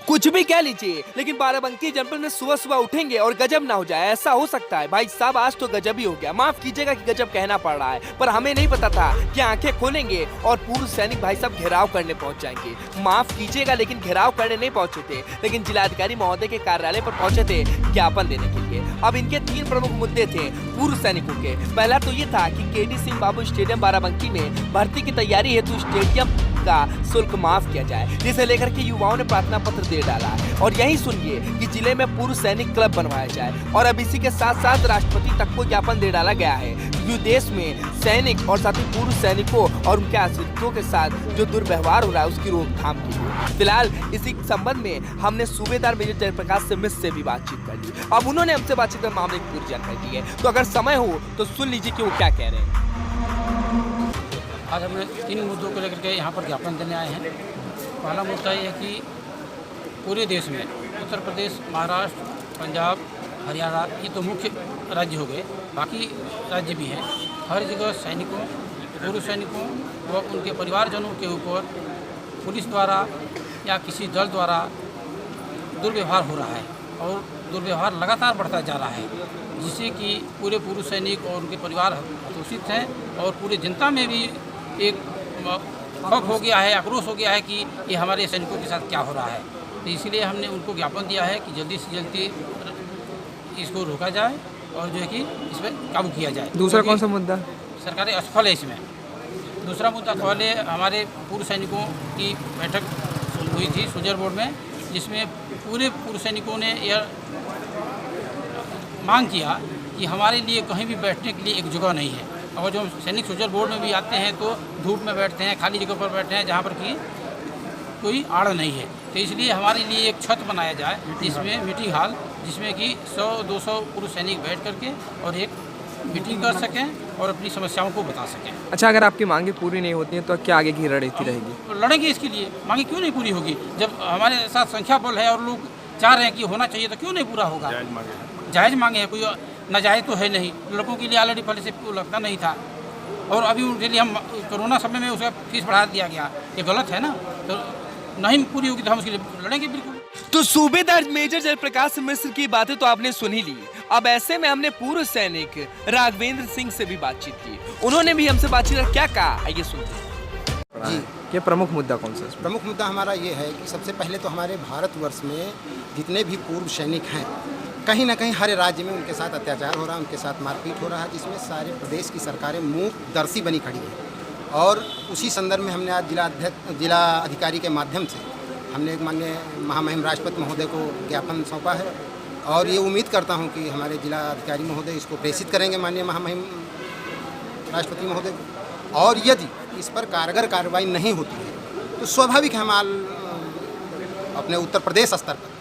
कुछ भी कह लीजिए, लेकिन बाराबंकी जनपद में सुबह सुबह उठेंगे और गजब ना हो जाए, ऐसा हो सकता है। भाई साहब आज तो गजब ही हो गया। माफ कीजिएगा कि गजब कहना पड़ रहा है, पर हमें नहीं पता था कि आंखें खोलेंगे और पूर्व सैनिक भाई साहब घेराव करने पहुंच जाएंगे। माफ कीजिएगा लेकिन घेराव करने नहीं पहुंचे थे, लेकिन जिलाधिकारी महोदय के कार्यालय पर पहुंचे थे ज्ञापन देने के लिए। अब इनके 3 प्रमुख मुद्दे थे पूर्व सैनिकों के। पहला तो ये था कि केडी सिंह बाबू स्टेडियम बाराबंकी में भर्ती की तैयारी हेतु स्टेडियम का शुल्क माफ किया जाए, जिसे लेकर के युवाओं ने प्रार्थना पत्र दे डाला है। और यही सुनिए कि जिले में पूर्व सैनिक क्लब बनवाया जाए। और अब इसी के साथ साथ राष्ट्रपति तक को ज्ञापन दे डाला गया है जो देश में सैनिक और साथ ही पूर्व सैनिकों और उनके आश्रितों के साथ जो दुर्व्यवहार हो रहा है उसकी रोकथाम के लिए। फिलहाल इसी संबंध में हमने सूबेदार मेजर जयप्रकाश मिश्र से भी बातचीत कर ली। अब उन्होंने हमसे बातचीत कर मामले की पूरी जानकारी दी है, तो अगर समय हो तो सुन लीजिए कि वो क्या कह रहे हैं। आज हमने 3 मुद्दों को लेकर के यहाँ पर ज्ञापन देने आए हैं। पहला मुद्दा ये है कि पूरे देश में उत्तर प्रदेश, महाराष्ट्र, पंजाब, हरियाणा ये तो मुख्य राज्य हो गए, बाकी राज्य भी हैं। हर जगह सैनिकों, पूर्व सैनिकों व उनके परिवारजनों के ऊपर पुलिस द्वारा या किसी दल द्वारा दुर्व्यवहार हो रहा है और दुर्व्यवहार लगातार बढ़ता जा रहा है, जिससे कि पूरे पूर्व सैनिक और उनके परिवार हतोषित हैं और पूरी जनता में भी एक खौफ हो गया है, आक्रोश हो गया है कि ये हमारे सैनिकों के साथ क्या हो रहा है। तो इसलिए हमने उनको ज्ञापन दिया है कि जल्दी से जल्दी इसको रोका जाए और जो है कि इस पर काबू किया जाए। दूसरा कौन सा मुद्दा? सरकारें असफल है इसमें। दूसरा मुद्दा पहले हमारे पूर्व सैनिकों की बैठक हुई थी सोल्जर बोर्ड में, जिसमें पूरे पूर्व सैनिकों ने यह मांग किया कि हमारे लिए कहीं भी बैठने के लिए एक जगह नहीं है। और जो सैनिक सोल्जर बोर्ड में भी आते हैं तो धूप में बैठते हैं, खाली जगह पर बैठते हैं जहाँ पर कि कोई आड़ नहीं है। तो इसलिए हमारे लिए एक छत बनाया जाए जिसमें मीटिंग हॉल, जिसमें कि 100-200 पूर्व सैनिक बैठ करके और एक मीटिंग कर सकें और अपनी समस्याओं को बता सकें। अच्छा, अगर आपकी मांगें पूरी नहीं होती हैं तो क्या आगे की रणनीति रहेगी? लड़ेंगे इसके लिए। मांगे क्यों नहीं पूरी होगी? जब हमारे साथ संख्या बल है और लोग चाह रहे हैं कि होना चाहिए तो क्यों नहीं पूरा होगा? जायज़ मांगे हैं, कोई नाजायज़ तो है नहीं। लड़कों के लिए ऑलरेडी पहले से लगता नहीं था और अभी उनके लिए हम कोरोना समय में उसका फीस बढ़ा दिया गया, ये गलत है ना। तो नहीं पूरी होगी तो हम उसके लिए लड़ेंगे बिल्कुल। तो सूबेदार मेजर जयप्रकाश मिश्र की बातें तो आपने सुन ही ली। अब ऐसे में हमने पूर्व सैनिक राघवेंद्र सिंह से भी बातचीत की। उन्होंने भी हमसे बातचीत कर क्या कहा, आइए सुनते हैं। जी, ये प्रमुख मुद्दा कौन सा है? प्रमुख मुद्दा हमारा ये है कि सबसे पहले तो हमारे भारतवर्ष में जितने भी पूर्व सैनिक हैं, कहीं ना कहीं हर राज्य में उनके साथ अत्याचार हो रहा है, उनके साथ मारपीट हो रहा है, जिसमें सारे प्रदेश की सरकारें मुँह दर्शी बनी खड़ी हैं। और उसी संदर्भ में हमने आज जिला अधिकारी के माध्यम से हमने एक माननीय महामहिम राष्ट्रपति महोदय को ज्ञापन सौंपा है और ये उम्मीद करता हूँ कि हमारे जिला अधिकारी महोदय इसको प्रेषित करेंगे माननीय महामहिम राष्ट्रपति महोदय को। और यदि इस पर कारगर कार्रवाई नहीं होती है तो स्वाभाविक है हम अपने उत्तर प्रदेश स्तर पर,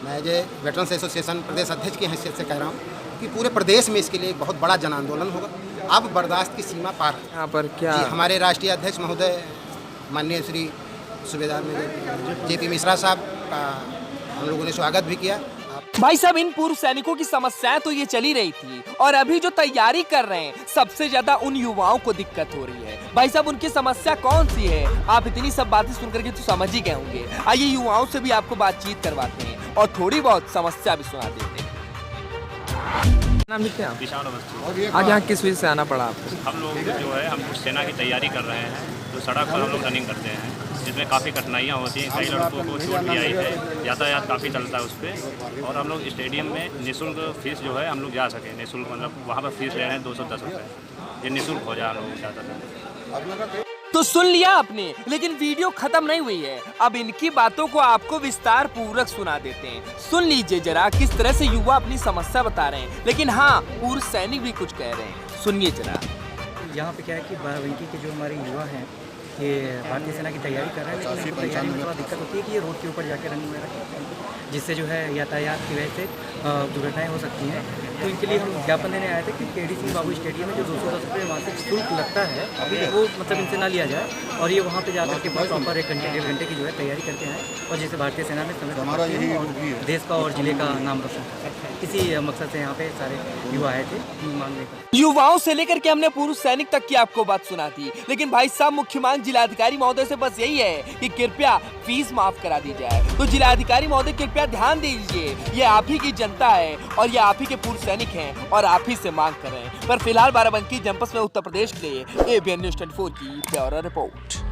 मैं जो वेटरन्स एसोसिएशन प्रदेश अध्यक्ष की हैसियत से कह रहा हूँ कि पूरे प्रदेश में इसके लिए एक बहुत बड़ा जन आंदोलन होगा। अब बर्दाश्त की सीमा पार है। यहाँ पर क्या हमारे राष्ट्रीय अध्यक्ष महोदय माननीय श्री सूबेदार में JP मिश्रा साहब का हम लोगों ने स्वागत भी किया। भाई साहब, इन पूर्व सैनिकों की समस्याएं तो ये चली रही थी और अभी जो तैयारी कर रहे हैं सबसे ज्यादा उन युवाओं को दिक्कत हो रही है। भाई साहब, उनकी समस्या कौन सी है? आप इतनी सब बातें सुनकर के तो समझ ही गए होंगे। आइए युवाओं से भी आपको बातचीत करवाते हैं और थोड़ी बहुत समस्या भी सुना देते हैं। नाम लिखते हैं आप? विशाल अवस्थी। आज यहाँ किस वजह से आना पड़ा आपको? हम लोग जो है हम सेना की तैयारी कर रहे हैं, तो सड़क पर हम लोग रनिंग करते हैं, जिसमें काफ़ी कठिनाइयाँ होती हैं। कई लड़कों को चोट भी आई है, यातायात काफ़ी चलता है उस पर। और हम लोग स्टेडियम में निःशुल्क फीस जो है हम लोग जा सकें। निःशुल्क मतलब वहाँ पर फीस ले रहे हैं 210 रुपये, ये निःशुल्क हो जाए हम लोग ज़्यादातर। तो सुन लिया आपने, लेकिन वीडियो खत्म नहीं हुई है। अब इनकी बातों को आपको विस्तार पूर्वक सुना देते हैं। सुन लीजिए जरा किस तरह से युवा अपनी समस्या बता रहे हैं, लेकिन हाँ पूर्व सैनिक भी कुछ कह रहे हैं। सुनिए जरा। यहाँ पे क्या है कि बाराबंकी के जो हमारे युवा हैं ये भारतीय सेना की तैयारी कर रहे हैं, लेकिन इनको तैयारी में थोड़ा दिक्कत होती है कि ये रोड के ऊपर जाकर रनिंग वगैरह करते हैं, जिससे जो है यातायात की वजह से दुर्घटनाएँ हो सकती हैं। तो इनके लिए हम ज्ञापन देने आए थे कि केडी सिंह बाबू स्टेडियम में जो 210 रुपये मासिक शुल्क लगता है वो मतलब इनसे ना लिया जाए और ये वहाँ पे जाकर के प्रॉपर 1 घंटे 1.5 घंटे की जो है तैयारी करते हैं और जैसे भारतीय सेना में समय हमारा यही और देश का और जिले का नाम रोशन करें। इसी मकसद से यहाँ पे सारे युवा आए थे मांग लेकर। युवाओं से लेकर के हमने पूर्व सैनिक तक की आपको बात सुना थी, लेकिन भाई साहब मुख्य मांग जिलाधिकारी महोदय से बस यही है कि कृपया फीस माफ करा दी जाए। तो जिलाधिकारी महोदय कृपया ध्यान दीजिए, ये आप ही की जनता है और ये आप ही के पूर्व सैनिक हैं और आप ही से मांग कर रहे हैं। पर फिलहाल बाराबंकी जनपद में उत्तर प्रदेश के लिए ABN News 24 की ब्यूरो रिपोर्ट।